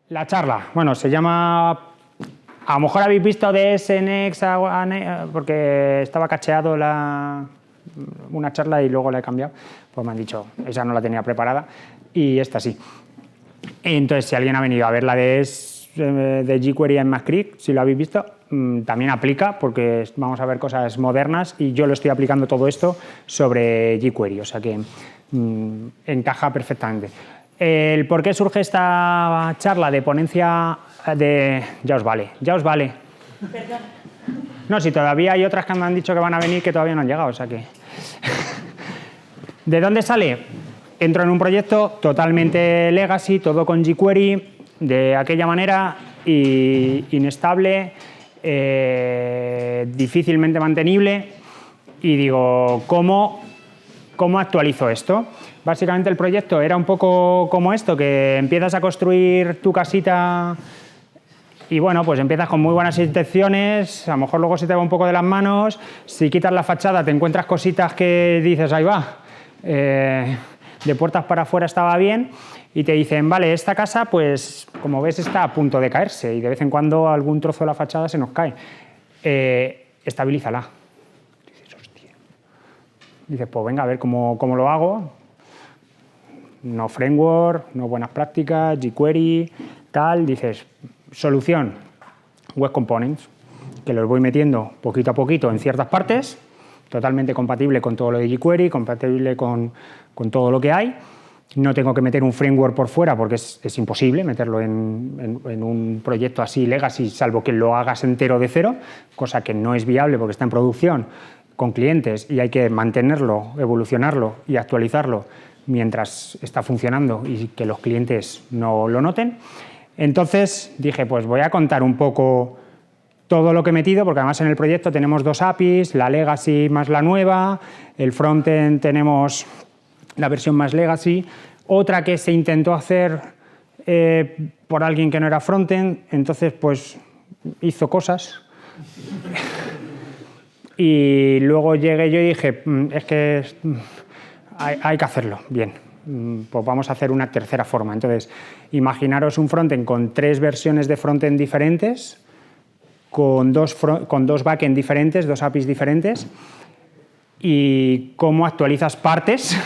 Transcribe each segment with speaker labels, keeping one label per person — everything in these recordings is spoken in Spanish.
Speaker 1: La charla, bueno, se llama, a lo mejor habéis visto DSNX porque estaba cacheado una charla y luego la he cambiado, pues me han dicho, esa no la tenía preparada y esta sí. Entonces, si alguien ha venido a ver la de jQuery en Mascript, si lo habéis visto, también aplica porque vamos a ver cosas modernas y yo lo estoy aplicando todo esto sobre jQuery, o sea que encaja perfectamente. El por qué surge esta charla de ponencia de... Ya os vale.
Speaker 2: Perdón.
Speaker 1: No, si todavía hay otras que me han dicho que van a venir que todavía no han llegado, o sea que... ¿De dónde sale? Entro en un proyecto totalmente legacy, todo con jQuery, de aquella manera, inestable, difícilmente mantenible, y digo, ¿cómo actualizo esto? Básicamente el proyecto era un poco como esto, que empiezas a construir tu casita y bueno, pues empiezas con muy buenas intenciones, a lo mejor luego se te va un poco de las manos, si quitas la fachada te encuentras cositas que dices, ahí va, de puertas para afuera estaba bien, y te dicen, vale, esta casa, pues como ves está a punto de caerse y de vez en cuando algún trozo de la fachada se nos cae, estabilízala. Dices, hostia. Dices, pues venga, a ver cómo lo hago. No framework, no buenas prácticas, jQuery, tal. Dices, solución, web components, que los voy metiendo poquito a poquito en ciertas partes, totalmente compatible con todo lo de jQuery, compatible con todo lo que hay. No tengo que meter un framework por fuera porque es imposible meterlo en un proyecto así legacy, salvo que lo hagas entero de cero, cosa que no es viable porque está en producción con clientes y hay que mantenerlo, evolucionarlo y actualizarlo mientras está funcionando y que los clientes no lo noten. Entonces dije, pues voy a contar un poco todo lo que he metido, porque además en el proyecto tenemos dos APIs, la legacy más la nueva, el frontend tenemos la versión más legacy, otra que se intentó hacer por alguien que no era frontend, entonces pues hizo cosas. Y luego llegué yo y dije, es que hay que hacerlo bien, pues vamos a hacer una tercera forma. Entonces, imaginaros un frontend con 3 versiones de frontend diferentes, con dos backend diferentes, 2 APIs diferentes, y cómo actualizas partes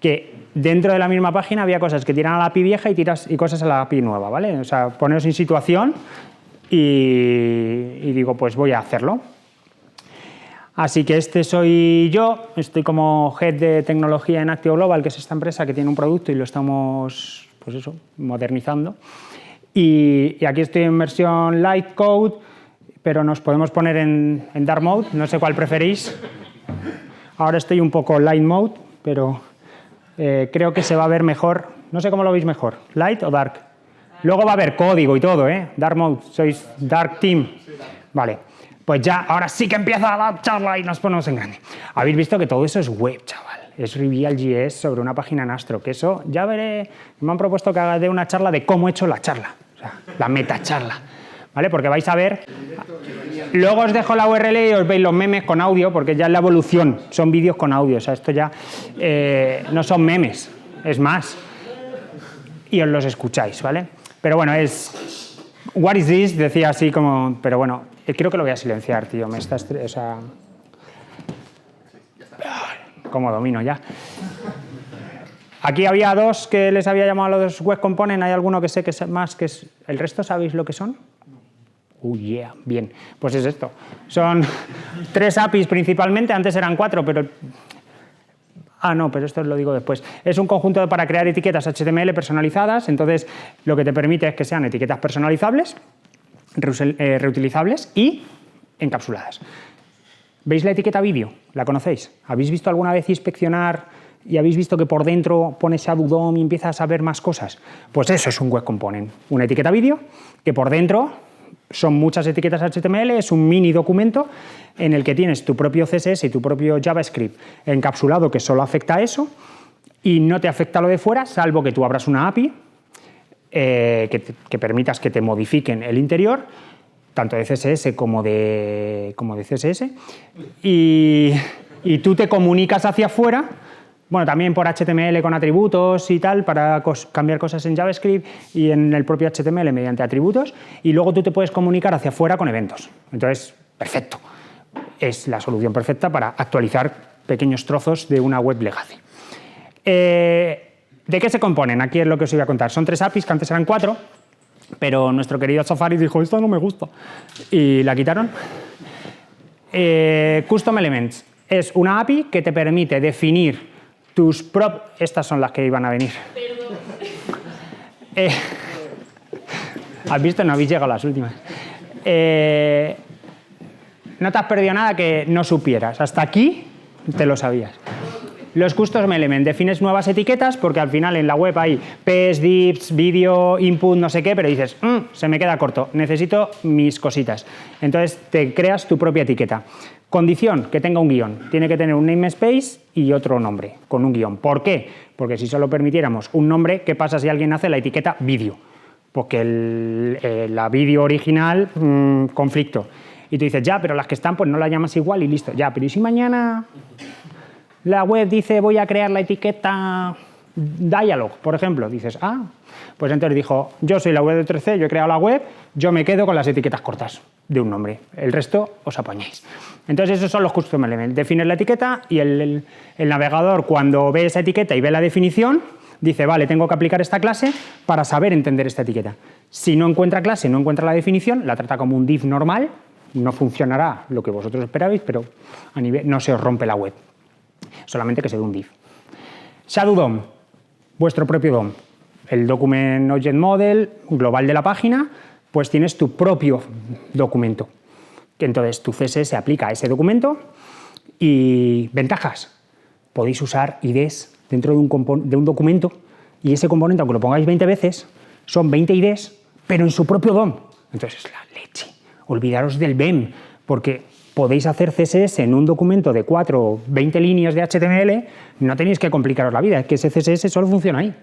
Speaker 1: que dentro de la misma página había cosas que tiran a la API vieja y cosas a la API nueva, ¿vale? O sea, poneros en situación y digo, pues voy a hacerlo. Así que este soy yo, estoy como Head de Tecnología en Actio Global, que es esta empresa que tiene un producto y lo estamos, pues eso, modernizando. Y aquí estoy en versión Light Code, pero nos podemos poner en Dark Mode, no sé cuál preferís. Ahora estoy un poco Light Mode, pero creo que se va a ver mejor. No sé cómo lo veis mejor, Light o Dark. Luego va a haber código y todo, ¿eh? Dark Mode, sois Dark Team. Vale. Pues ya, ahora sí que empieza la charla y nos ponemos en grande. Habéis visto que todo eso es web, chaval. Es Reveal.js sobre una página en Astro. Que eso, ya veré, me han propuesto que haga de una charla de cómo he hecho la charla. O sea, la metacharla. ¿Vale? Porque vais a ver... Luego os dejo la URL y os veis los memes con audio, porque ya es la evolución. Son vídeos con audio. O sea, esto ya no son memes, es más. Y os los escucháis, ¿vale? Pero bueno, es... What is this? Decía así como... Pero bueno... Creo que lo voy a silenciar, tío. Me está o sea... ¿Cómo domino ya? Aquí había 2 que les había llamado a los web components. ¿Hay alguno que sé que es más que es... ¿El resto sabéis lo que son? Yeah, bien. Pues es esto. Son 3 APIs principalmente. Antes eran 4, pero... Ah, no, pero esto lo digo después. Es un conjunto para crear etiquetas HTML personalizadas. Entonces, lo que te permite es que sean etiquetas personalizables, reutilizables y encapsuladas. ¿Veis la etiqueta vídeo? ¿La conocéis? ¿Habéis visto alguna vez inspeccionar y habéis visto que por dentro pones Shadow DOM y empiezas a ver más cosas? Pues eso es un web component, una etiqueta vídeo que por dentro son muchas etiquetas HTML, es un mini documento en el que tienes tu propio CSS y tu propio JavaScript encapsulado que solo afecta a eso y no te afecta lo de fuera, salvo que tú abras una API que permitas que te modifiquen el interior, tanto de CSS como de CSS, y tú te comunicas hacia afuera Bueno, también por HTML con atributos y tal, para cambiar cosas en JavaScript y en el propio HTML mediante atributos. Y luego tú te puedes comunicar hacia afuera con eventos. Entonces, perfecto. Es la solución perfecta para actualizar pequeños trozos de una web legacy. ¿De qué se componen? Aquí es lo que os iba a contar. Son 3 APIs, que antes eran 4, pero nuestro querido Safari dijo, esta no me gusta, y la quitaron. Custom Elements es una API que te permite definir tus propios... Estas son las que iban a venir. ¿Has visto? No habéis llegado a las últimas. No te has perdido nada que no supieras. Hasta aquí te lo sabías. Los Custom Elements, defines nuevas etiquetas porque al final en la web hay PS, divs, vídeo, input, no sé qué, pero dices, se me queda corto, necesito mis cositas. Entonces te creas tu propia etiqueta. Condición, que tenga un guión. Tiene que tener un namespace y otro nombre con un guión. ¿Por qué? Porque si solo permitiéramos un nombre, ¿qué pasa si alguien hace la etiqueta vídeo? Porque la vídeo original, conflicto. Y tú dices, ya, pero las que están, pues no las llamas igual y listo. Ya, pero ¿y si mañana la web dice voy a crear la etiqueta dialog, por ejemplo? Dices, pues entonces dijo, yo soy la web de 3C, yo he creado la web, yo me quedo con las etiquetas cortas de un nombre. El resto os apañáis. Entonces esos son los custom elements. Defines la etiqueta y el navegador, cuando ve esa etiqueta y ve la definición, dice, vale, tengo que aplicar esta clase para saber entender esta etiqueta. Si no encuentra clase, no encuentra la definición, la trata como un div normal, no funcionará lo que vosotros esperabais, pero a nivel, no se os rompe la web. Solamente que se dé un div. Shadow DOM, vuestro propio DOM. El Document Object Model global de la página, pues tienes tu propio documento. Entonces tu CSS aplica a ese documento y ventajas. Podéis usar IDs dentro de un documento y ese componente, aunque lo pongáis 20 veces, son 20 IDs, pero en su propio DOM. Entonces es la leche. Olvidaros del BEM, porque podéis hacer CSS en un documento de 4 o 20 líneas de HTML, no tenéis que complicaros la vida, es que ese CSS solo funciona ahí.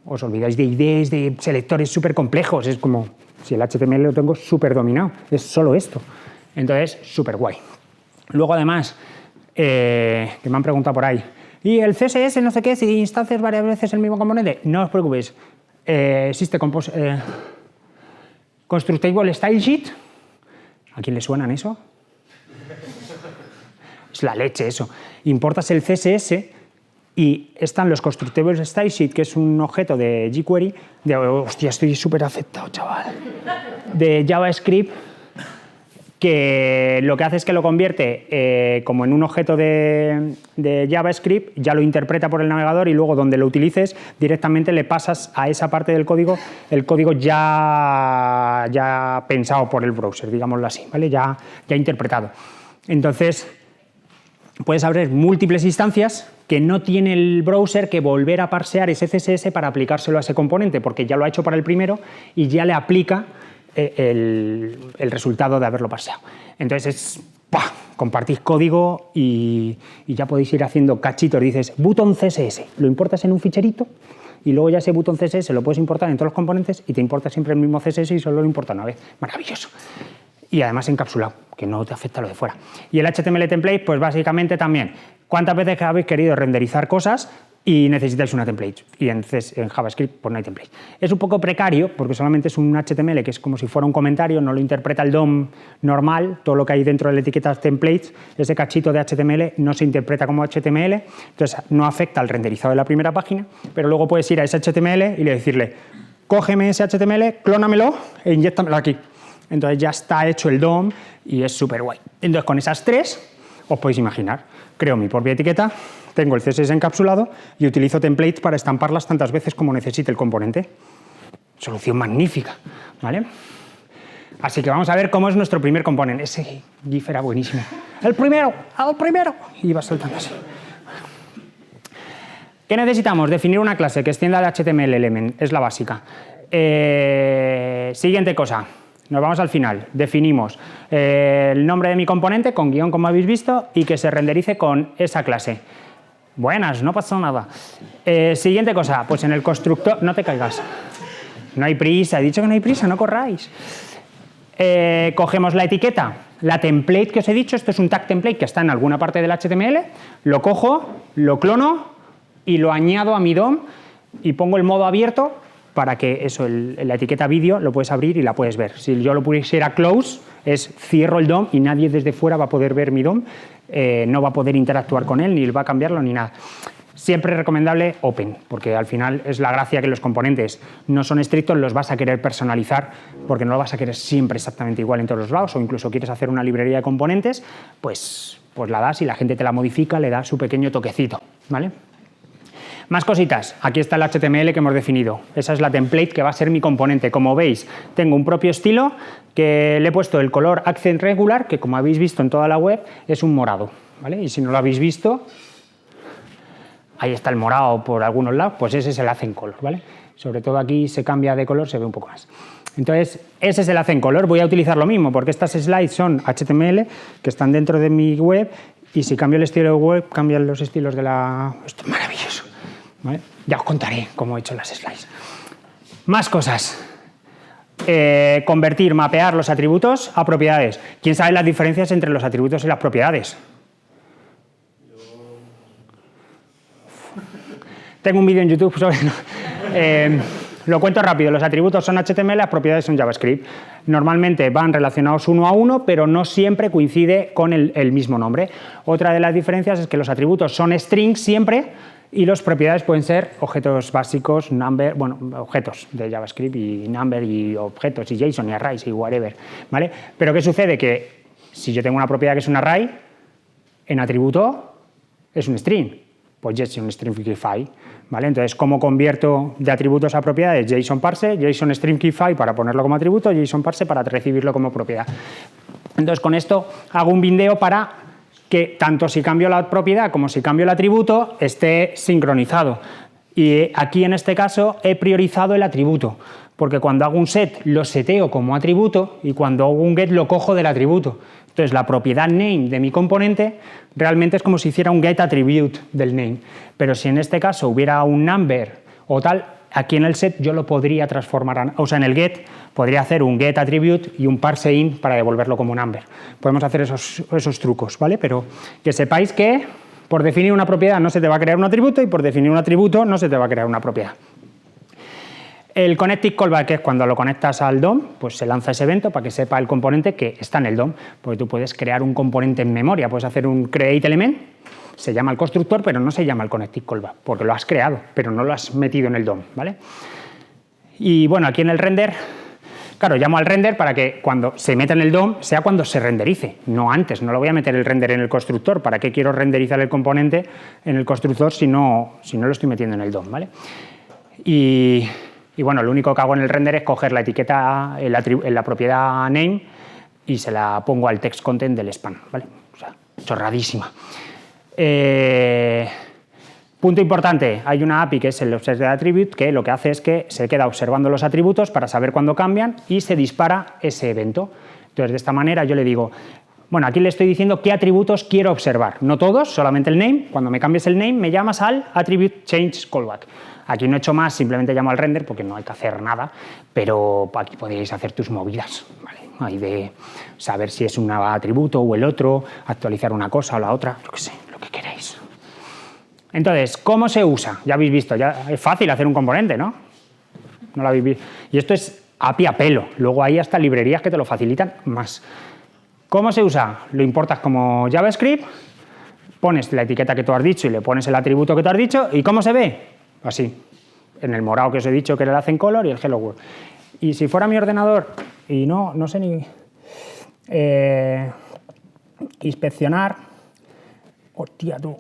Speaker 1: Os olvidáis de IDs, de selectores súper complejos, es como si el HTML lo tengo súper dominado, es solo esto. Entonces, súper guay. Luego, además, que me han preguntado por ahí, ¿y el CSS no sé qué, si instancias varias veces el mismo componente? No os preocupéis, existe Constructible Style Sheet. ¿A quién le suenan eso? Es la leche eso. Importas el CSS y están los Constructible Style Sheet, que es un objeto de jQuery, hostia, estoy súper aceptado, chaval, de JavaScript, que lo que hace es que lo convierte como en un objeto de JavaScript, ya lo interpreta por el navegador y luego donde lo utilices directamente le pasas a esa parte del código el código ya pensado por el browser, digámoslo así, ¿vale? Ya interpretado. Entonces, puedes abrir múltiples instancias que no tiene el browser que volver a parsear ese CSS para aplicárselo a ese componente, porque ya lo ha hecho para el primero y ya le aplica el resultado de haberlo parseado. Entonces, compartís código y ya podéis ir haciendo cachitos. Dices, button CSS, lo importas en un ficherito y luego ya ese button CSS lo puedes importar en todos los componentes y te importa siempre el mismo CSS y solo lo importa una vez. Maravilloso. Y además encapsulado, que no te afecta lo de fuera. Y el HTML template, pues básicamente también. ¿Cuántas veces habéis querido renderizar cosas y necesitáis una template? Y en JavaScript pues no hay template. Es un poco precario porque solamente es un HTML que es como si fuera un comentario, no lo interpreta el DOM normal, todo lo que hay dentro de la etiqueta templates, ese cachito de HTML no se interpreta como HTML, entonces no afecta al renderizado de la primera página, pero luego puedes ir a ese HTML y decirle, cógeme ese HTML, clónamelo e inyéctamelo aquí. Entonces ya está hecho el DOM y es súper guay. Entonces con esas tres, os podéis imaginar, creo mi propia etiqueta, tengo el CSS encapsulado y utilizo templates para estamparlas tantas veces como necesite el componente. Solución magnífica, ¿vale? Así que vamos a ver cómo es nuestro primer componente. Ese GIF era buenísimo. ¡El primero! Y iba saltando así. ¿Qué necesitamos? Definir una clase que extienda el HTML element. Es la básica. Siguiente cosa. Nos vamos al final. Definimos el nombre de mi componente con guión, como habéis visto, y que se renderice con esa clase. Buenas, no pasa nada. Siguiente cosa, pues en el constructor... No te caigas. No hay prisa, he dicho que no hay prisa, no corráis. Cogemos la etiqueta, la template que os he dicho, esto es un tag template que está en alguna parte del HTML, lo cojo, lo clono, y lo añado a mi DOM y pongo el modo abierto para que eso, la etiqueta vídeo lo puedes abrir y la puedes ver. Si yo lo pusiera close, es cierro el DOM y nadie desde fuera va a poder ver mi DOM, no va a poder interactuar con él, ni va a cambiarlo, ni nada. Siempre es recomendable open, porque al final es la gracia que los componentes no son estrictos, los vas a querer personalizar, porque no lo vas a querer siempre exactamente igual en todos los lados, o incluso quieres hacer una librería de componentes, pues la das y la gente te la modifica, le da su pequeño toquecito, ¿vale? Más cositas. Aquí está el HTML que hemos definido. Esa es la template que va a ser mi componente. Como veis, tengo un propio estilo que le he puesto el color accent regular, que como habéis visto en toda la web, es un morado, ¿vale? Y si no lo habéis visto, ahí está el morado por algunos lados, pues ese es el accent color, ¿vale? Sobre todo aquí se cambia de color, se ve un poco más. Entonces, ese es el accent color. Voy a utilizar lo mismo, porque estas slides son HTML, que están dentro de mi web, y si cambio el estilo de web, cambian los estilos de la... Esto es maravilloso, ¿vale? Ya os contaré cómo he hecho las slides. Más cosas. Convertir, mapear los atributos a propiedades. ¿Quién sabe las diferencias entre los atributos y las propiedades? Tengo un vídeo en YouTube sobre... lo cuento rápido. Los atributos son HTML, las propiedades son JavaScript. Normalmente van relacionados uno a uno, pero no siempre coincide con el mismo nombre. Otra de las diferencias es que los atributos son strings siempre y las propiedades pueden ser objetos básicos, number, bueno, objetos de JavaScript y number y objetos y JSON y arrays y whatever, ¿vale? Pero ¿qué sucede? Que si yo tengo una propiedad que es un array, en atributo es un string. Pues JSON stringify, ¿vale? Entonces, ¿cómo convierto de atributos a propiedades? JSON parse, JSON stringify para ponerlo como atributo, JSON parse para recibirlo como propiedad. Entonces, con esto hago un bindeo para que tanto si cambio la propiedad como si cambio el atributo esté sincronizado. Y aquí, en este caso, he priorizado el atributo, porque cuando hago un set lo seteo como atributo y cuando hago un get lo cojo del atributo. Entonces, la propiedad name de mi componente realmente es como si hiciera un get attribute del name. Pero si en este caso hubiera un number o tal, aquí en el set yo lo podría transformar, o sea, en el get podría hacer un get attribute y un parse in para devolverlo como number. Podemos hacer esos trucos, ¿vale? Pero que sepáis que por definir una propiedad no se te va a crear un atributo y por definir un atributo no se te va a crear una propiedad. El connected callback, que es cuando lo conectas al DOM, pues se lanza ese evento para que sepa el componente que está en el DOM. Porque tú puedes crear un componente en memoria, puedes hacer un create element, se llama el constructor, pero no se llama el connected callback, porque lo has creado, pero no lo has metido en el DOM, ¿vale? Y bueno, aquí en el render, claro, llamo al render para que cuando se meta en el DOM sea cuando se renderice, no antes. No lo voy a meter el render en el constructor. ¿Para qué quiero renderizar el componente en el constructor si no lo estoy metiendo en el DOM, ¿vale? Y bueno, lo único que hago en el render es coger la etiqueta, la propiedad name y se la pongo al text content del span, ¿vale? O sea, chorradísima. Punto importante, hay una API que es el Observe Attribute que lo que hace es que se queda observando los atributos para saber cuándo cambian y se dispara ese evento. Entonces, de esta manera yo le digo, bueno, aquí le estoy diciendo qué atributos quiero observar. No todos, solamente el name. Cuando me cambies el name, me llamas al Attribute Change Callback. Aquí no he hecho más, simplemente llamo al render porque no hay que hacer nada, pero aquí podéis hacer tus movidas, ¿vale? Hay de saber si es un atributo o el otro, actualizar una cosa o la otra, yo qué sé, lo que queréis. Entonces, ¿cómo se usa? Ya habéis visto, ya es fácil hacer un componente, ¿no? No lo habéis visto. Y esto es API a pelo. Luego hay hasta librerías que te lo facilitan más. ¿Cómo se usa? Lo importas como JavaScript, pones la etiqueta que tú has dicho y le pones el atributo que tú has dicho, ¿y cómo se ve? Así, en el morado que os he dicho que era el accent color y el hello world. Y si fuera mi ordenador, y no sé ni... inspeccionar... Hostia, tú...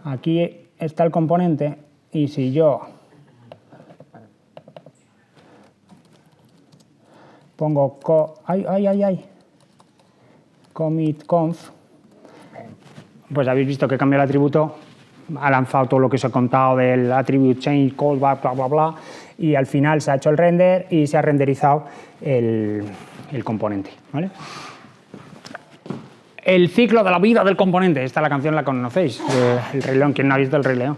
Speaker 1: aquí está el componente y si yo pongo commit conf, pues habéis visto que cambia el atributo, ha lanzado todo lo que os he contado del attribute change callback, bla, bla, bla, y al final se ha hecho el render y se ha renderizado el componente, ¿vale? El ciclo de la vida del componente, esta la canción la conocéis, El Rey León, ¿quién no ha visto El Rey León?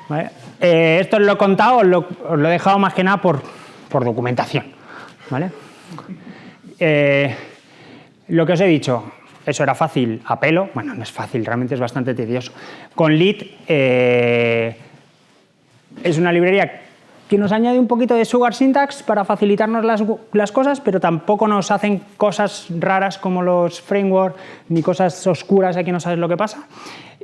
Speaker 1: ¿Vale? Esto os lo he contado, os lo he dejado más que nada por documentación, ¿vale? Lo que os he dicho, eso era fácil a pelo. Bueno, no es fácil, realmente es bastante tedioso. Con Lit es una librería que nos añade un poquito de sugar syntax para facilitarnos las cosas, pero tampoco nos hacen cosas raras como los frameworks, ni cosas oscuras, aquí no sabes lo que pasa,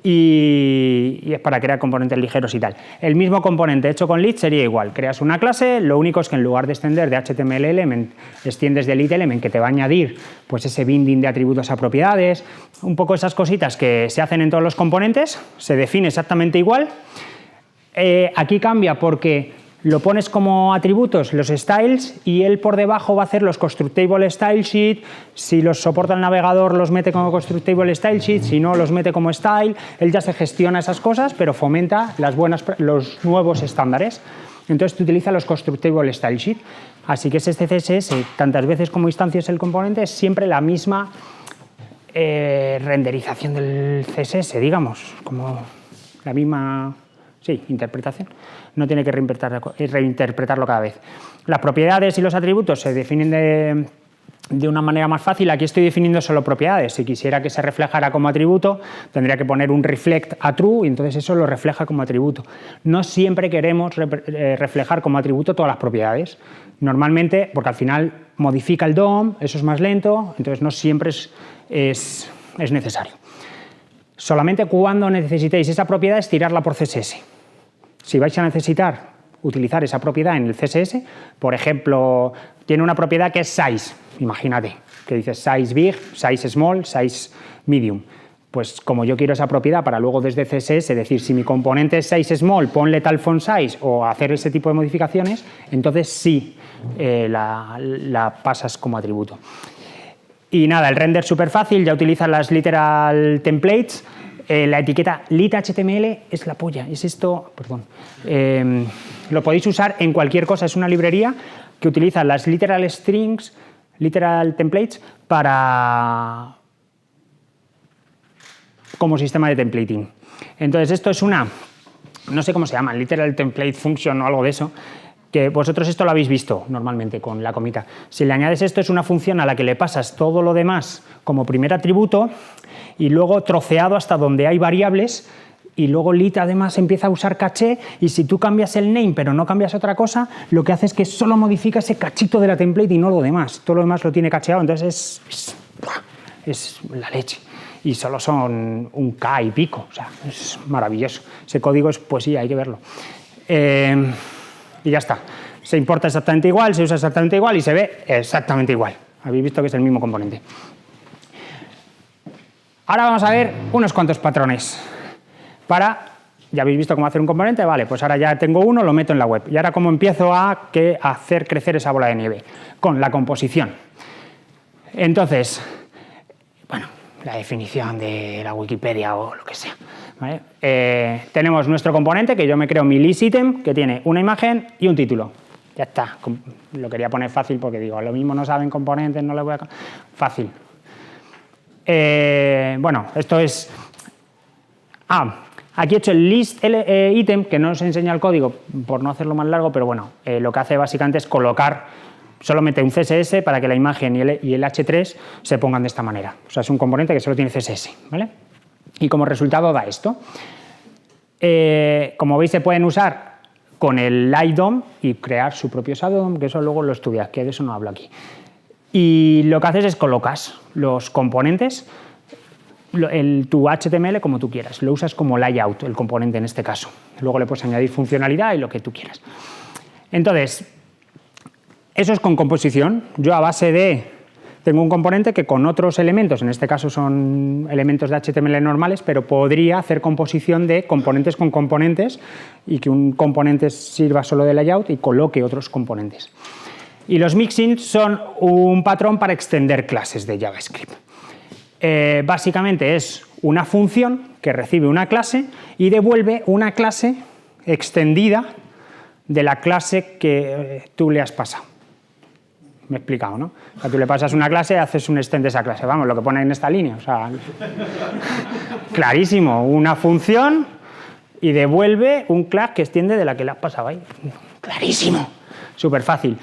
Speaker 1: y es para crear componentes ligeros y tal. El mismo componente hecho con Lit sería igual, creas una clase, lo único es que en lugar de extender de HTML element, extiendes de Lit element, que te va a añadir pues ese binding de atributos a propiedades, un poco esas cositas que se hacen en todos los componentes, se define exactamente igual. Aquí cambia porque lo pones como atributos, los styles, y él por debajo va a hacer los constructible style sheet. Si los soporta el navegador, los mete como constructible style sheet, si no, los mete como style. Él ya se gestiona esas cosas, pero fomenta los nuevos estándares. Entonces, tú utilizas los constructible style sheet. Así que este CSS, tantas veces como instancias el componente, es siempre la misma renderización del CSS, digamos, como la misma... Sí, interpretación. No tiene que reinterpretarlo cada vez. Las propiedades y los atributos se definen de una manera más fácil. Aquí estoy definiendo solo propiedades. Si quisiera que se reflejara como atributo, tendría que poner un reflect a true y entonces eso lo refleja como atributo. No siempre queremos reflejar como atributo todas las propiedades. Normalmente, porque al final modifica el DOM, eso es más lento, entonces no siempre es necesario. Solamente cuando necesitéis esa propiedad es tirarla por CSS. Si vais a necesitar utilizar esa propiedad en el CSS, por ejemplo, tiene una propiedad que es size, imagínate, que dice size big, size small, size medium. Pues como yo quiero esa propiedad para luego desde CSS decir si mi componente es size small, ponle tal font size o hacer ese tipo de modificaciones, entonces sí la pasas como atributo. Y nada, el render súper fácil, ya utilizan las literal templates. La etiqueta lit.html es la polla, es esto, perdón. Lo podéis usar en cualquier cosa, es una librería que utiliza las literal strings, literal templates, como sistema de templating. Entonces, esto es una, no sé cómo se llama, literal template function o algo de eso, que vosotros esto lo habéis visto normalmente con la comita. Si le añades esto, es una función a la que le pasas todo lo demás como primer atributo y luego troceado hasta donde hay variables, y luego lit además empieza a usar caché, y si tú cambias el name pero no cambias otra cosa, lo que hace es que solo modifica ese cachito de la template y no lo demás. Todo lo demás lo tiene cacheado, entonces es la leche. Y solo son un K y pico, o sea, es maravilloso. Ese código es poesía, hay que verlo. Y ya está. Se importa exactamente igual, se usa exactamente igual y se ve exactamente igual. Habéis visto que es el mismo componente. Ahora vamos a ver unos cuantos patrones. Ya habéis visto cómo hacer un componente, vale, pues ahora ya tengo uno, lo meto en la web. Y ahora cómo empiezo a hacer crecer esa bola de nieve. Con la composición. Entonces, bueno, la definición de la Wikipedia o lo que sea. ¿Vale? Tenemos nuestro componente, que yo me creo mi list item, que tiene una imagen y un título. Ya está. Lo quería poner fácil porque digo, lo mismo no saben componentes, no le voy a... Fácil. Bueno, esto es... aquí he hecho el list item, que no os enseña el código por no hacerlo más largo, pero bueno, lo que hace básicamente es colocar, solo mete un CSS para que la imagen y el H3 se pongan de esta manera. O sea, es un componente que solo tiene CSS, ¿vale? Y como resultado da esto. Como veis, se pueden usar con el LightDOM y crear su propio ShadowDOM, que eso luego lo estudias, que de eso no hablo aquí. Y lo que haces es colocas los componentes, tu HTML como tú quieras. Lo usas como layout, el componente en este caso. Luego le puedes añadir funcionalidad y lo que tú quieras. Entonces, eso es con composición. Yo a base de... Tengo un componente que con otros elementos, en este caso son elementos de HTML normales, pero podría hacer composición de componentes con componentes y que un componente sirva solo de layout y coloque otros componentes. Y los mixins son un patrón para extender clases de JavaScript. Básicamente es una función que recibe una clase y devuelve una clase extendida de la clase que tú le has pasado. Me he explicado, ¿no? O sea, tú le pasas una clase, haces un extend de esa clase. Vamos, lo que pone en esta línea. O sea, clarísimo. Una función y devuelve un class que extiende de la que le has pasado ahí. Clarísimo. Súper fácil.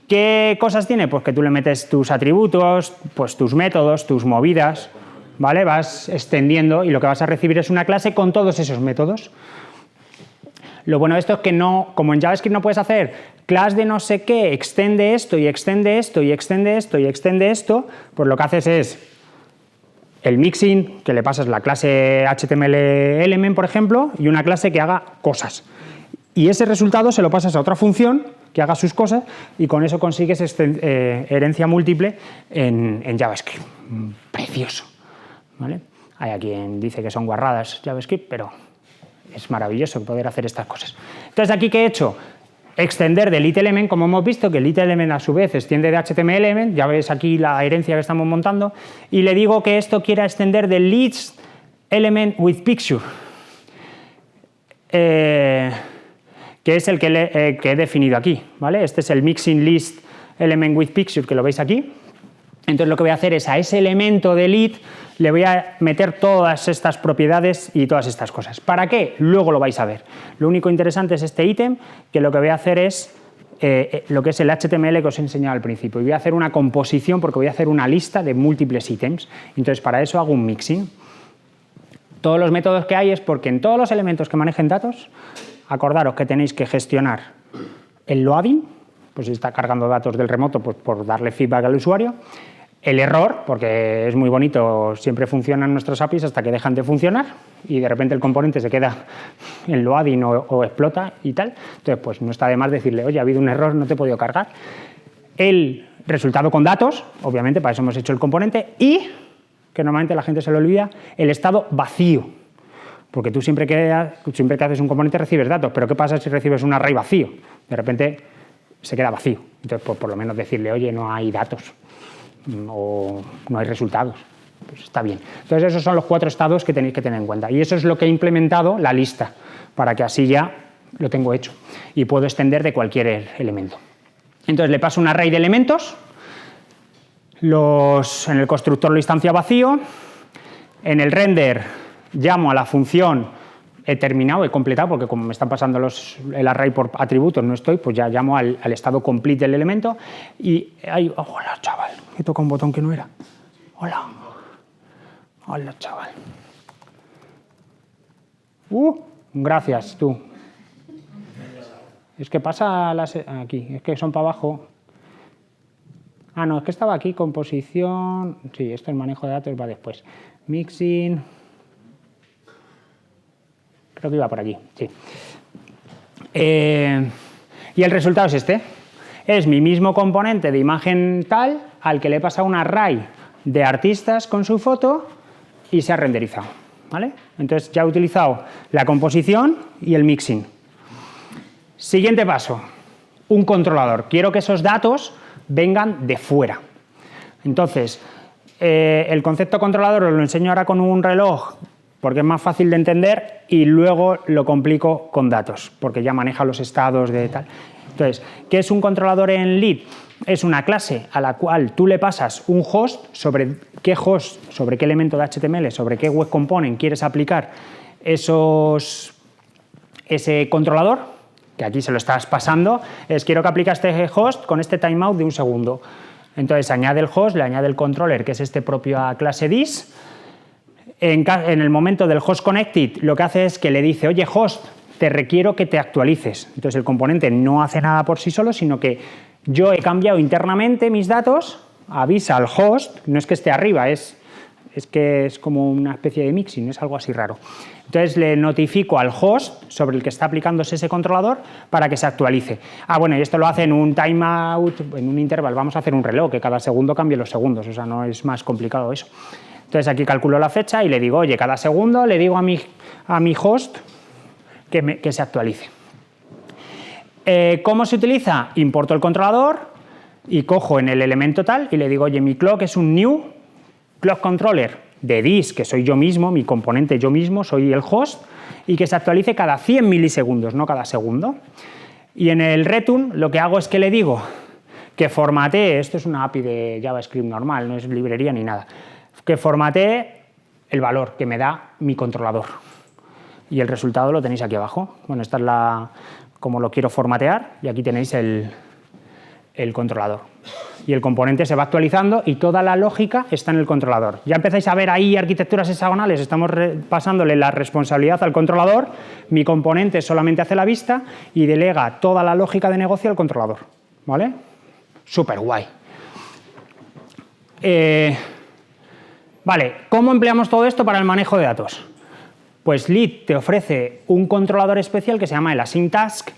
Speaker 1: ¿Qué cosas tiene? Pues que tú le metes tus atributos, pues tus métodos, tus movidas, ¿vale? Vas extendiendo y lo que vas a recibir es una clase con todos esos métodos. Lo bueno de esto es que no, como en JavaScript no puedes hacer class de no sé qué, extiende esto y extiende esto y extiende esto y extiende esto, pues lo que haces es el mixin, que le pasas la clase HTML element, por ejemplo, y una clase que haga cosas. Y ese resultado se lo pasas a otra función que haga sus cosas y con eso consigues herencia múltiple en JavaScript. Precioso, ¿vale? Hay a quien dice que son guarradas JavaScript, pero es maravilloso poder hacer estas cosas. Entonces, ¿aquí qué he hecho? Extender de lit element, como hemos visto, que el lit element a su vez extiende de HTML element, ya ves aquí la herencia que estamos montando, y le digo que esto quiera extender del list element with picture, que es el que he definido aquí, ¿vale? Este es el mixing list element with picture, que lo veis aquí. Entonces lo que voy a hacer es a ese elemento de lit le voy a meter todas estas propiedades y todas estas cosas. ¿Para qué? Luego lo vais a ver. Lo único interesante es este ítem, que lo que voy a hacer es lo que es el HTML que os he enseñado al principio. Y voy a hacer una composición porque voy a hacer una lista de múltiples ítems. Entonces para eso hago un mixing. Todos los métodos que hay es porque en todos los elementos que manejen datos, acordaros que tenéis que gestionar el loading, pues si está cargando datos del remoto, pues por darle feedback al usuario. El error, porque es muy bonito, siempre funcionan nuestros APIs hasta que dejan de funcionar y de repente el componente se queda en loading o explota y tal. Entonces, pues no está de más decirle, oye, ha habido un error, no te he podido cargar. El resultado con datos, obviamente, para eso hemos hecho el componente, y, que normalmente la gente se lo olvida, el estado vacío. Porque tú siempre que haces un componente recibes datos, pero ¿qué pasa si recibes un array vacío? De repente se queda vacío. Entonces, pues por lo menos decirle, oye, no hay datos o no hay resultados. Pues está bien. Entonces, esos son los 4 estados que tenéis que tener en cuenta. Y eso es lo que he implementado la lista, para que así ya lo tengo hecho. Y puedo extender de cualquier elemento. Entonces, le paso un array de elementos. En el constructor lo instancia vacío. En el render llamo a la función, he terminado, he completado, porque como me están pasando el array por atributos, no estoy, pues ya llamo al estado complete del elemento y hay, hola chaval, he tocado un botón que no era. Hola. Hola chaval. Gracias tú. Es que pasa aquí, es que son para abajo. Ah, no, es que estaba aquí, composición. Sí, esto el manejo de datos va después. Mixing. Creo que iba por aquí, sí. Y el resultado es este. Es mi mismo componente de imagen tal al que le he pasado un array de artistas con su foto y se ha renderizado, ¿vale? Entonces ya he utilizado la composición y el mixing. Siguiente paso, un controlador. Quiero que esos datos vengan de fuera. Entonces, el concepto controlador os lo enseño ahora con un reloj porque es más fácil de entender y luego lo complico con datos, porque ya maneja los estados de tal. Entonces, ¿qué es un controlador en Lead? Es una clase a la cual tú le pasas un host, sobre qué elemento de HTML, sobre qué web component quieres aplicar ese controlador, que aquí se lo estás pasando, quiero que aplique este host con este timeout de 1 segundo. Entonces, añade el host, le añade el controller, que es este propia clase dis. En el momento del host connected, lo que hace es que le dice, oye, host, te requiero que te actualices. Entonces, el componente no hace nada por sí solo, sino que yo he cambiado internamente mis datos, avisa al host, no es que esté arriba, es que es como una especie de mixing, es algo así raro. Entonces, le notifico al host sobre el que está aplicándose ese controlador para que se actualice. Ah, bueno, y esto lo hace en un timeout, en un interval. Vamos a hacer un reloj, que cada segundo cambie los segundos, o sea, no es más complicado eso. Entonces, aquí calculo la fecha y le digo, oye, cada segundo le digo a mi host que se actualice. ¿Cómo se utiliza? Importo el controlador y cojo en el elemento tal y le digo, oye, mi clock es un new clock controller de dis, que soy yo mismo, mi componente yo mismo, soy el host, y que se actualice cada 100 milisegundos, no cada segundo. Y en el return lo que hago es que le digo que formatee, esto es una API de JavaScript normal, no es librería ni nada, que formatee el valor que me da mi controlador. Y el resultado lo tenéis aquí abajo. Bueno, esta es como lo quiero formatear y aquí tenéis el controlador. Y el componente se va actualizando y toda la lógica está en el controlador. Ya empezáis a ver ahí arquitecturas hexagonales, estamos pasándole la responsabilidad al controlador, mi componente solamente hace la vista y delega toda la lógica de negocio al controlador. ¿Vale? Súper guay. Vale, ¿cómo empleamos todo esto para el manejo de datos? Pues Lead te ofrece un controlador especial que se llama el AsyncTask,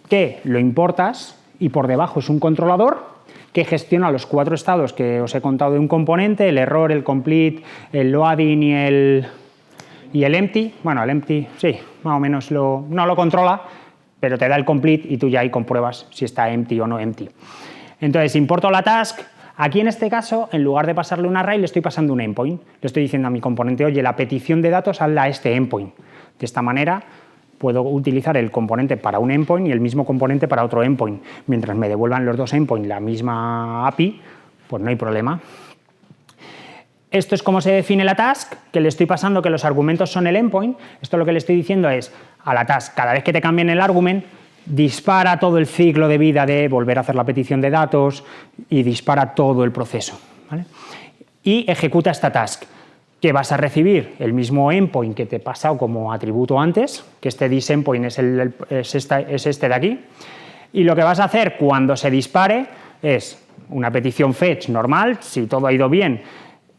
Speaker 1: que lo importas y por debajo es un controlador que gestiona los 4 estados que os he contado de un componente, el error, el complete, el loading y el empty. Bueno, el empty sí, más o menos no lo controla, pero te da el complete y tú ya ahí compruebas si está empty o no empty. Entonces, importo la task. Aquí en este caso, en lugar de pasarle un array, le estoy pasando un endpoint. Le estoy diciendo a mi componente, oye, la petición de datos hazla a este endpoint. De esta manera puedo utilizar el componente para un endpoint y el mismo componente para otro endpoint. Mientras me devuelvan los dos endpoints la misma API, pues no hay problema. Esto es cómo se define la task, que le estoy pasando que los argumentos son el endpoint. Esto lo que le estoy diciendo es a la task, cada vez que te cambien el argument, dispara todo el ciclo de vida de volver a hacer la petición de datos y dispara todo el proceso. ¿Vale? Y ejecuta esta task, que vas a recibir el mismo endpoint que te he pasado como atributo antes, que este disendpoint es este de aquí, y lo que vas a hacer cuando se dispare es una petición fetch normal, si todo ha ido bien,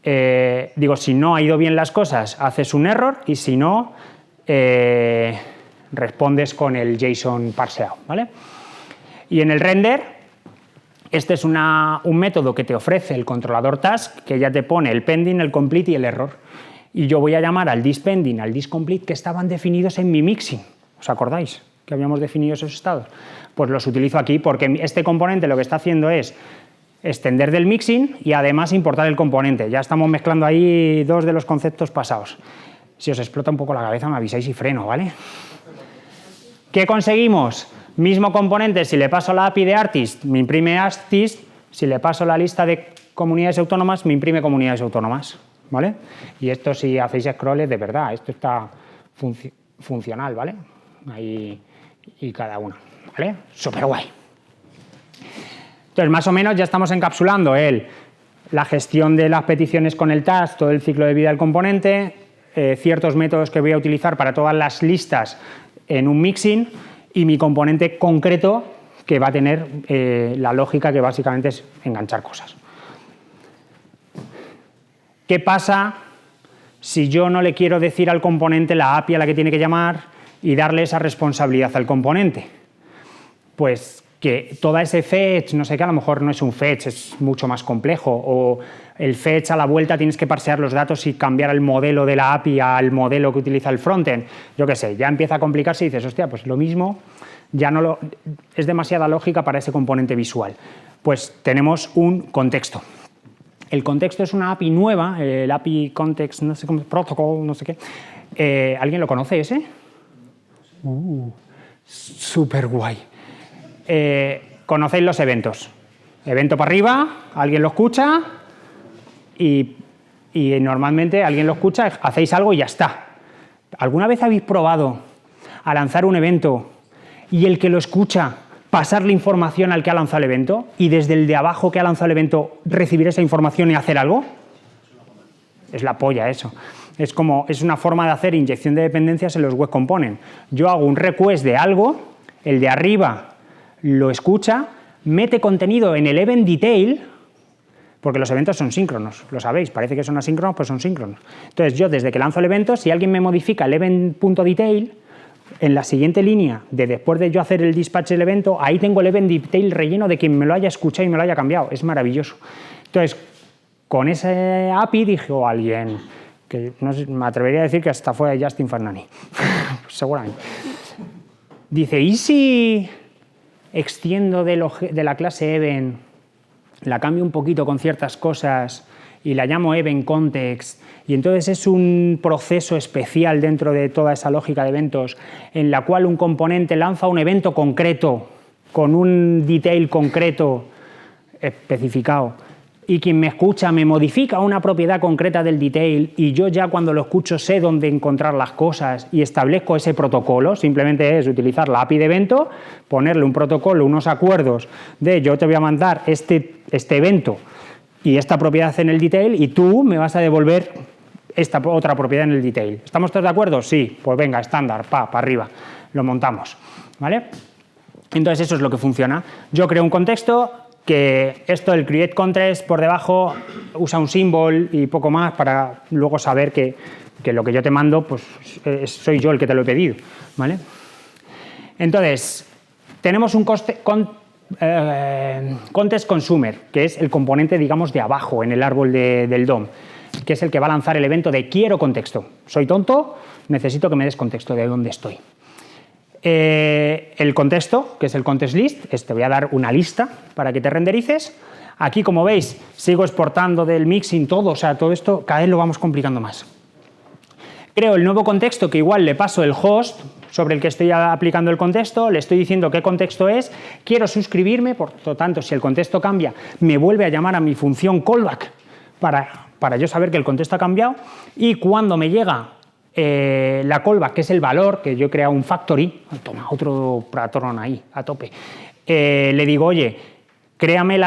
Speaker 1: si no ha ido bien las cosas, haces un error, y si no, respondes con el JSON parseado, ¿vale? Y en el render, este es un método que te ofrece el controlador task, que ya te pone el pending, el complete y el error. Y yo voy a llamar al dispending, al discomplete, que estaban definidos en mi mixin. ¿Os acordáis que habíamos definido esos estados? Pues los utilizo aquí porque este componente lo que está haciendo es extender del mixin y además importar el componente. Ya estamos mezclando ahí 2 de los conceptos pasados. Si os explota un poco la cabeza, me avisáis y freno, ¿vale? ¿Qué conseguimos? Mismo componente, si le paso la API de Artist, me imprime Artist, si le paso la lista de comunidades autónomas, me imprime comunidades autónomas, ¿vale? Y esto, si hacéis scroll, es de verdad, esto está funcional, ¿vale? Ahí y cada una, ¿vale? Súper guay. Entonces, más o menos ya estamos encapsulando la gestión de las peticiones con el task, todo el ciclo de vida del componente, ciertos métodos que voy a utilizar para todas las listas en un mixin y mi componente concreto que va a tener la lógica que básicamente es enganchar cosas. ¿Qué pasa si yo no le quiero decir al componente la API a la que tiene que llamar y darle esa responsabilidad al componente? Pues que toda ese fetch, no sé qué, a lo mejor no es un fetch, es mucho más complejo, o el fetch a la vuelta tienes que parsear los datos y cambiar el modelo de la API al modelo que utiliza el frontend. Yo qué sé, ya empieza a complicarse y dices, hostia, pues lo mismo, es demasiada lógica para ese componente visual. Pues tenemos un contexto. El contexto es una API nueva, el API Context, no sé cómo, Protocol, no sé qué. ¿Alguien lo conoce ese? Súper guay. Conocéis los eventos. Evento para arriba, alguien lo escucha y normalmente alguien lo escucha, hacéis algo y ya está. ¿Alguna vez habéis probado a lanzar un evento y el que lo escucha pasarle información al que ha lanzado el evento y desde el de abajo que ha lanzado el evento recibir esa información y hacer algo? Es la polla eso. Es una forma de hacer inyección de dependencias en los web components. Yo hago un request de algo, el de arriba lo escucha, mete contenido en el event detail, porque los eventos son síncronos, lo sabéis, parece que son asíncronos, pues son síncronos. Entonces yo desde que lanzo el evento, si alguien me modifica el event.detail, en la siguiente línea, después de yo hacer el dispatch del evento, ahí tengo el event detail relleno de quien me lo haya escuchado y me lo haya cambiado. Es maravilloso. Entonces, con ese API dijo alguien, que no sé, me atrevería a decir que hasta fue Justin Fernani, seguramente. Dice, ¿y si extiendo de la clase event, la cambio un poquito con ciertas cosas y la llamo event context, y entonces es un proceso especial dentro de toda esa lógica de eventos en la cual un componente lanza un evento concreto con un detail concreto especificado y quien me escucha me modifica una propiedad concreta del detail y yo ya cuando lo escucho sé dónde encontrar las cosas y establezco ese protocolo, simplemente es utilizar la API de evento, ponerle un protocolo, unos acuerdos de yo te voy a mandar este evento y esta propiedad en el detail y tú me vas a devolver esta otra propiedad en el detail. ¿Estamos todos de acuerdo? Sí, pues venga, estándar, para arriba, lo montamos, ¿vale? Entonces eso es lo que funciona. Yo creo un contexto que esto, el create context por debajo usa un symbol y poco más para luego saber que lo que yo te mando pues soy yo el que te lo he pedido, ¿vale? Entonces, tenemos un context consumer, que es el componente, digamos, de abajo en el árbol del DOM, que es el que va a lanzar el evento de quiero contexto. Soy tonto, necesito que me des contexto de dónde estoy. El contexto, que es el context list, te voy a dar una lista para que te renderices. Aquí, como veis, sigo exportando del mixing todo, o sea, todo esto cada vez lo vamos complicando más. Creo el nuevo contexto que igual le paso el host sobre el que estoy aplicando el contexto, le estoy diciendo qué contexto es, quiero suscribirme, por lo tanto, si el contexto cambia, me vuelve a llamar a mi función callback para yo saber que el contexto ha cambiado y cuando me llega la callback, que es el valor, que yo he creado un factory, toma otro patrón ahí, a tope, le digo, oye, créame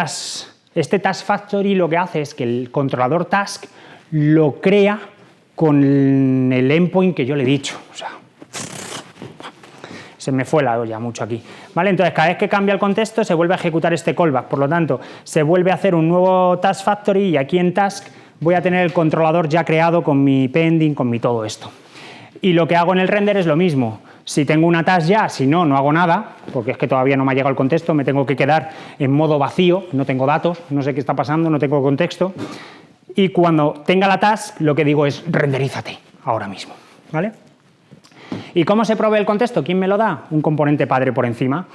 Speaker 1: este task factory lo que hace es que el controlador task lo crea con el endpoint que yo le he dicho, o sea, se me fue la olla mucho aquí, ¿vale? Entonces, cada vez que cambia el contexto se vuelve a ejecutar este callback, por lo tanto, se vuelve a hacer un nuevo task factory y aquí en task voy a tener el controlador ya creado con mi pending, con mi todo esto. Y lo que hago en el render es lo mismo. Si tengo una task ya, si no, no hago nada, porque es que todavía no me ha llegado el contexto, me tengo que quedar en modo vacío, no tengo datos, no sé qué está pasando, no tengo contexto. Y cuando tenga la task, lo que digo es renderízate ahora mismo, ¿vale? ¿Y cómo se provee el contexto? ¿Quién me lo da? Un componente padre por encima.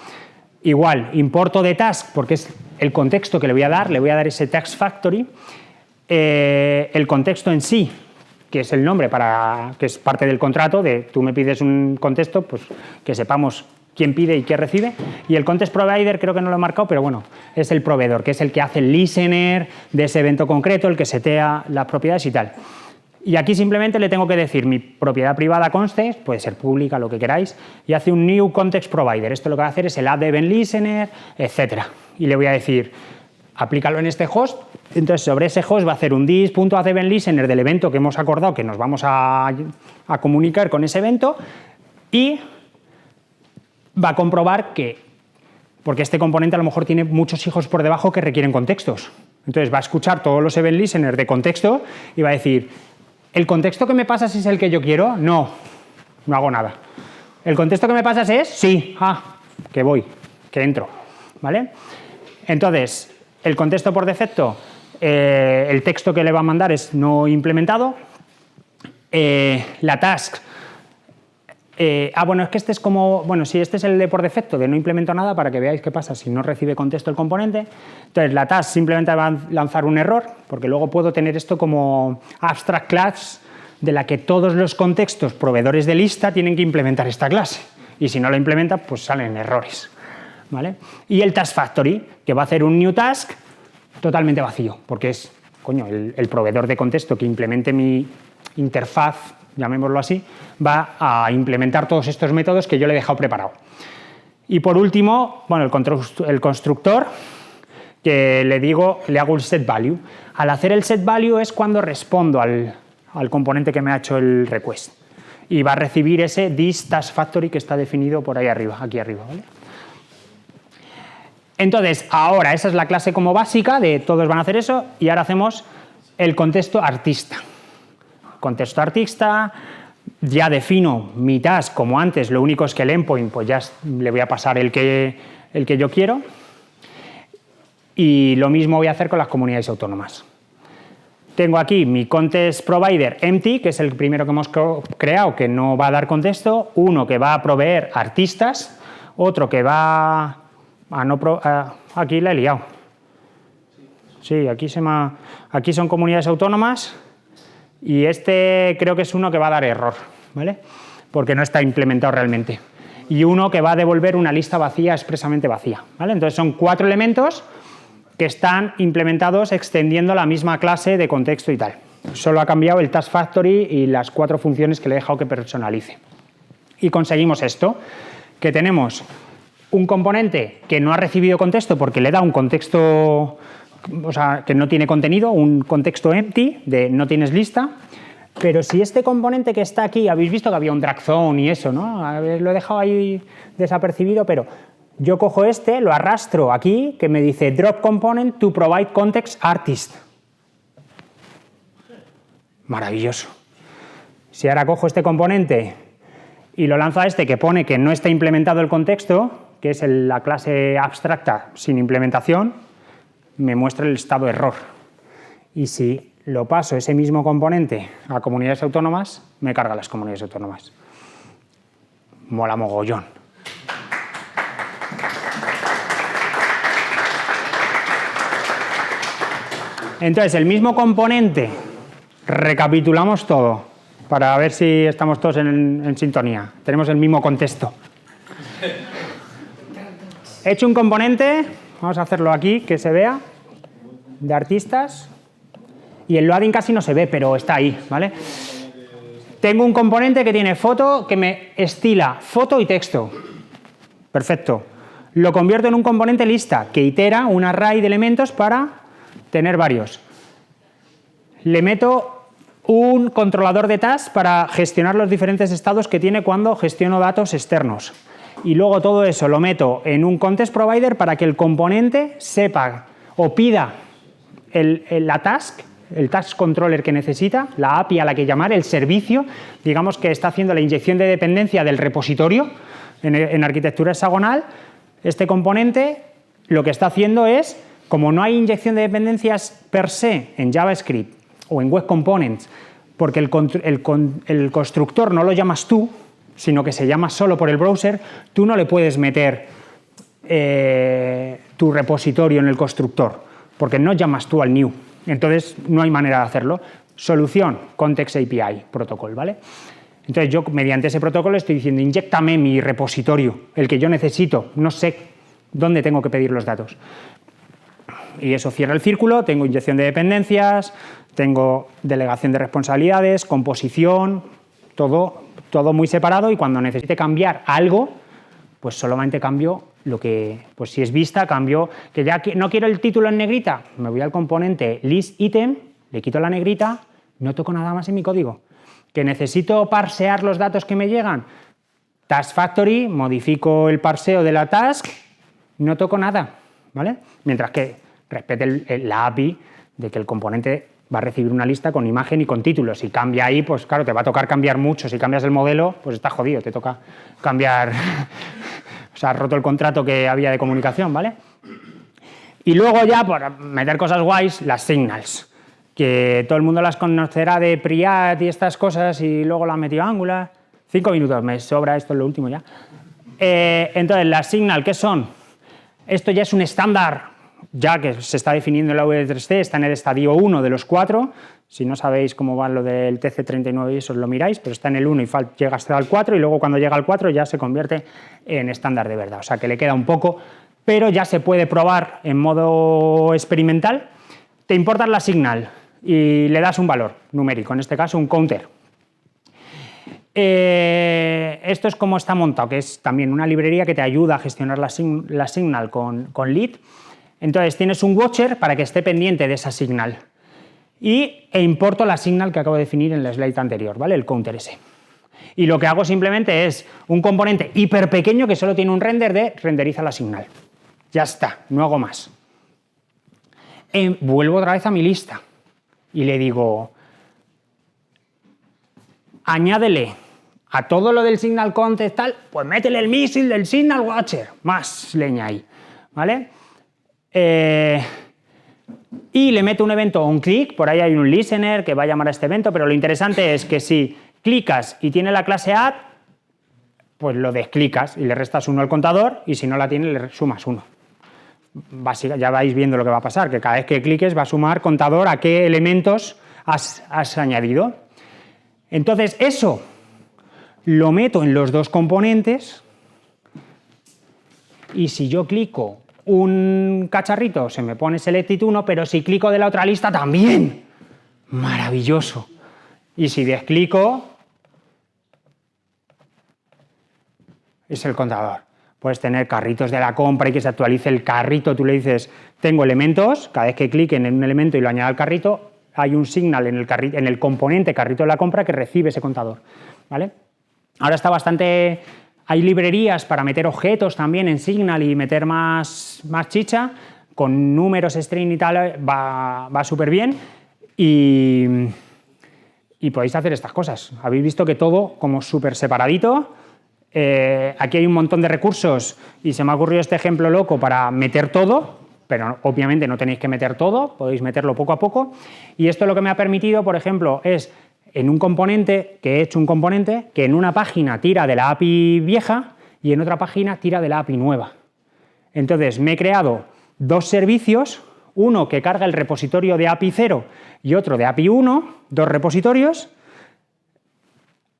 Speaker 1: Igual, importo de task, porque es el contexto que le voy a dar ese task factory. El contexto en sí, que es el nombre que es parte del contrato, de tú me pides un contexto, pues que sepamos quién pide y quién recibe. Y el context provider creo que no lo he marcado, pero bueno, es el proveedor, que es el que hace el listener de ese evento concreto, el que setea las propiedades y tal. Y aquí simplemente le tengo que decir mi propiedad privada context, puede ser pública, lo que queráis, y hace un new context provider. Esto lo que va a hacer es el add event listener, etc. Y le voy a decir, aplícalo en este host. Entonces, sobre ese host va a hacer un this.addEventListener del evento que hemos acordado que nos vamos a comunicar con ese evento y va a comprobar que, porque este componente a lo mejor tiene muchos hijos por debajo que requieren contextos. Entonces, va a escuchar todos los event listeners de contexto y va a decir, ¿el contexto que me pasas es el que yo quiero? No, no hago nada. ¿El contexto que me pasas es? Sí, que voy, que entro, ¿vale? Entonces, el contexto por defecto, el texto que le va a mandar es no implementado. La task, bueno, es que este es como, bueno, sí, este es el de por defecto, de no implemento nada, para que veáis qué pasa si no recibe contexto el componente. Entonces, la task simplemente va a lanzar un error, porque luego puedo tener esto como abstract class, de la que todos los contextos proveedores de lista tienen que implementar esta clase. Y si no lo implementa, pues salen errores, ¿vale? Y el task factory, que va a hacer un new task totalmente vacío, porque es, coño, el proveedor de contexto que implemente mi interfaz, llamémoslo así, va a implementar todos estos métodos que yo le he dejado preparado. Y por último, bueno, el constructor, que le hago el set value. Al hacer el set value es cuando respondo al componente que me ha hecho el request. Y va a recibir ese this task factory que está definido por ahí arriba, aquí arriba, ¿vale? Entonces, ahora esa es la clase como básica de todos van a hacer eso y ahora hacemos el contexto artista. Contexto artista, ya defino mi task como antes, lo único es que el endpoint pues ya le voy a pasar el que yo quiero y lo mismo voy a hacer con las comunidades autónomas. Tengo aquí mi context provider empty, que es el primero que hemos creado que no va a dar contexto, uno que va a proveer artistas, otro que va aquí la he liado. Sí, aquí son comunidades autónomas y este creo que es uno que va a dar error, ¿vale? Porque no está implementado realmente. Y uno que va a devolver una lista vacía, expresamente vacía, ¿vale? Entonces son 4 elementos que están implementados extendiendo la misma clase de contexto y tal. Solo ha cambiado el Task Factory y las 4 funciones que le he dejado que personalice. Y conseguimos esto, que tenemos un componente que no ha recibido contexto porque le da un contexto, o sea, que no tiene contenido, un contexto empty, de no tienes lista, pero si este componente que está aquí, habéis visto que había un drag zone y eso, ¿no? Lo he dejado ahí desapercibido, pero yo cojo este, lo arrastro aquí, que me dice drop component to provide context artist. Maravilloso. Si ahora cojo este componente y lo lanzo a este que pone que no está implementado el contexto, que es la clase abstracta sin implementación, me muestra el estado error. Y si lo paso ese mismo componente a comunidades autónomas, me carga las comunidades autónomas. Mola mogollón. Entonces, el mismo componente, recapitulamos todo para ver si estamos todos en sintonía. Tenemos el mismo contexto. He hecho un componente, vamos a hacerlo aquí, que se vea, de artistas. Y el loading casi no se ve, pero está ahí, ¿vale? Tengo un componente que tiene foto, que me estila foto y texto. Perfecto. Lo convierto en un componente lista, que itera un array de elementos para tener varios. Le meto un controlador de tasks para gestionar los diferentes estados que tiene cuando gestiono datos externos. Y luego todo eso lo meto en un context provider para que el componente sepa o pida la task, el task controller que necesita, la API a la que llamar, el servicio, digamos que está haciendo la inyección de dependencia del repositorio en arquitectura hexagonal. Este componente lo que está haciendo es, como no hay inyección de dependencias per se en JavaScript o en Web Components, porque el constructor no lo llamas tú, sino que se llama solo por el browser, tú no le puedes meter tu repositorio en el constructor, porque no llamas tú al new. Entonces, no hay manera de hacerlo. Solución, Context API Protocol, ¿vale? Entonces, yo mediante ese protocolo estoy diciendo, inyéctame mi repositorio, el que yo necesito, no sé dónde tengo que pedir los datos. Y eso cierra el círculo, tengo inyección de dependencias, tengo delegación de responsabilidades, composición, todo muy separado, y cuando necesite cambiar algo, pues solamente cambio lo que, pues si es vista, cambio, que ya no quiero el título en negrita, me voy al componente list item, le quito la negrita, no toco nada más en mi código. Que necesito parsear los datos que me llegan, Task Factory, modifico el parseo de la task, no toco nada, ¿vale? Mientras que respete la API de que el componente va a recibir una lista con imagen y con título. Si cambia ahí, pues claro, te va a tocar cambiar mucho. Si cambias el modelo, pues estás jodido, te toca cambiar. O sea, has roto el contrato que había de comunicación, ¿vale? Y luego ya, por meter cosas guays, las signals, que todo el mundo las conocerá de Priat y estas cosas, y luego las metió Angular. 5 minutos, me sobra, esto es lo último ya. Entonces, las signal, ¿qué son? Esto ya es un estándar, ya que se está definiendo en la V3C, está en el estadio 1 de los 4. Si no sabéis cómo va lo del TC39 y eso, os lo miráis, pero está en el 1 y llega hasta el 4, y luego cuando llega al 4 ya se convierte en estándar de verdad. O sea, que le queda un poco, pero ya se puede probar en modo experimental. Te importas la signal y le das un valor numérico, en este caso un counter. Esto es como está montado, que es también una librería que te ayuda a gestionar la signal con lead. Entonces tienes un watcher para que esté pendiente de esa signal. E importo la signal que acabo de definir en la slide anterior, ¿vale? El counter ese. Y lo que hago simplemente es un componente hiper pequeño que solo tiene un render de renderiza la signal. Ya está, no hago más. Vuelvo otra vez a mi lista y le digo, añádele a todo lo del signal context tal, pues métele el misil del signal watcher, más leña ahí, ¿vale? Y le meto un evento on click, por ahí hay un listener que va a llamar a este evento, pero lo interesante es que si clicas y tiene la clase add, pues lo desclicas y le restas 1 al contador, y si no la tiene le sumas 1. Ya vais viendo lo que va a pasar, que cada vez que cliques va a sumar contador a qué elementos has añadido. Entonces eso lo meto en los dos componentes, y si yo clico un cacharrito, se me pone selected 1, pero si clico de la otra lista también. Maravilloso. Y si desclico, es el contador. Puedes tener carritos de la compra y que se actualice el carrito. Tú le dices, tengo elementos, cada vez que cliquen en un elemento y lo añada al carrito, hay un signal en el componente carrito de la compra que recibe ese contador, ¿vale? Ahora está bastante... Hay librerías para meter objetos también en Signal y meter más chicha, con números, string y tal, va súper bien. Y podéis hacer estas cosas. Habéis visto que todo como súper separadito. Aquí hay un montón de recursos y se me ha ocurrido este ejemplo loco para meter todo, pero obviamente no tenéis que meter todo, podéis meterlo poco a poco. Y esto lo que me ha permitido, por ejemplo, es en un componente, que he hecho un componente que en una página tira de la API vieja y en otra página tira de la API nueva. Entonces me he creado dos servicios, uno que carga el repositorio de API 0 y otro de API 1, dos repositorios.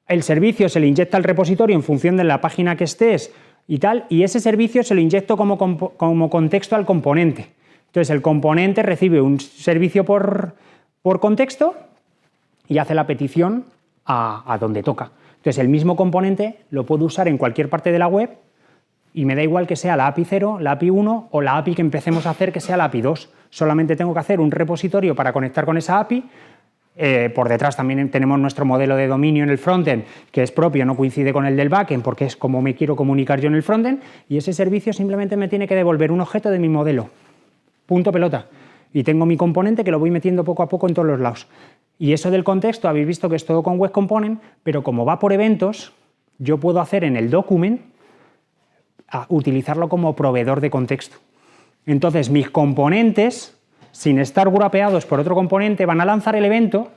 Speaker 1: El servicio se le inyecta al repositorio en función de la página que estés y tal, y ese servicio se lo inyecto como contexto al componente. Entonces el componente recibe un servicio por contexto y hace la petición a donde toca. Entonces el mismo componente lo puedo usar en cualquier parte de la web y me da igual que sea la API 0, la API 1 o la API que empecemos a hacer que sea la API 2. Solamente tengo que hacer un repositorio para conectar con esa API. Por detrás también tenemos nuestro modelo de dominio en el frontend, que es propio, no coincide con el del backend, porque es como me quiero comunicar yo en el frontend, y ese servicio simplemente me tiene que devolver un objeto de mi modelo. Punto pelota. Y tengo mi componente que lo voy metiendo poco a poco en todos los lados. Y eso del contexto, habéis visto que es todo con Web Component, pero como va por eventos, yo puedo hacer en el document utilizarlo como proveedor de contexto. Entonces, mis componentes, sin estar wrapeados por otro componente, van a lanzar el evento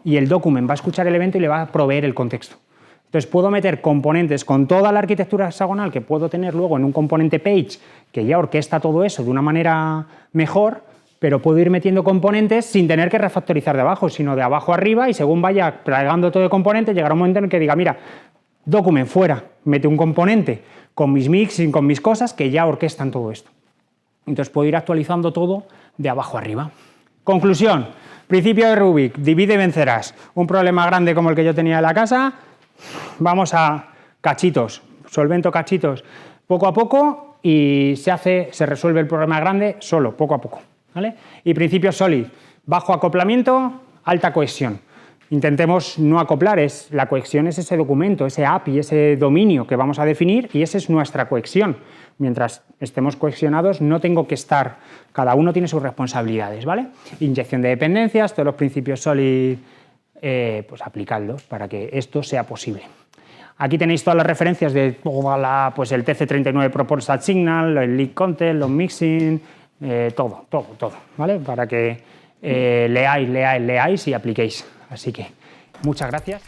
Speaker 1: y el document va a escuchar el evento y le va a proveer el contexto. Entonces, puedo meter componentes con toda la arquitectura hexagonal que puedo tener luego en un componente page que ya orquesta todo eso de una manera mejor, pero puedo ir metiendo componentes sin tener que refactorizar de abajo, sino de abajo arriba, y según vaya plagando todo de componentes, llegará un momento en el que diga, mira, document fuera, mete un componente con mis mixing, con mis cosas que ya orquestan todo esto. Entonces puedo ir actualizando todo de abajo arriba. Conclusión, principio de Rubik, divide y vencerás. Un problema grande como el que yo tenía en la casa, vamos a cachitos, solvento cachitos poco a poco y se resuelve el problema grande solo, poco a poco, ¿vale? Y principio solid, bajo acoplamiento, alta cohesión. Intentemos no acoplar, la cohesión es ese documento, ese API, ese dominio que vamos a definir, y esa es nuestra cohesión. Mientras estemos cohesionados no tengo que estar, cada uno tiene sus responsabilidades, ¿vale? Inyección de dependencias, todos los principios solid, pues aplicadlos para que esto sea posible. Aquí tenéis todas las referencias de pues el TC39 Proposal Signal, el Leak Content, los mixing, todo, ¿vale? Para que leáis y apliquéis. Así que muchas gracias.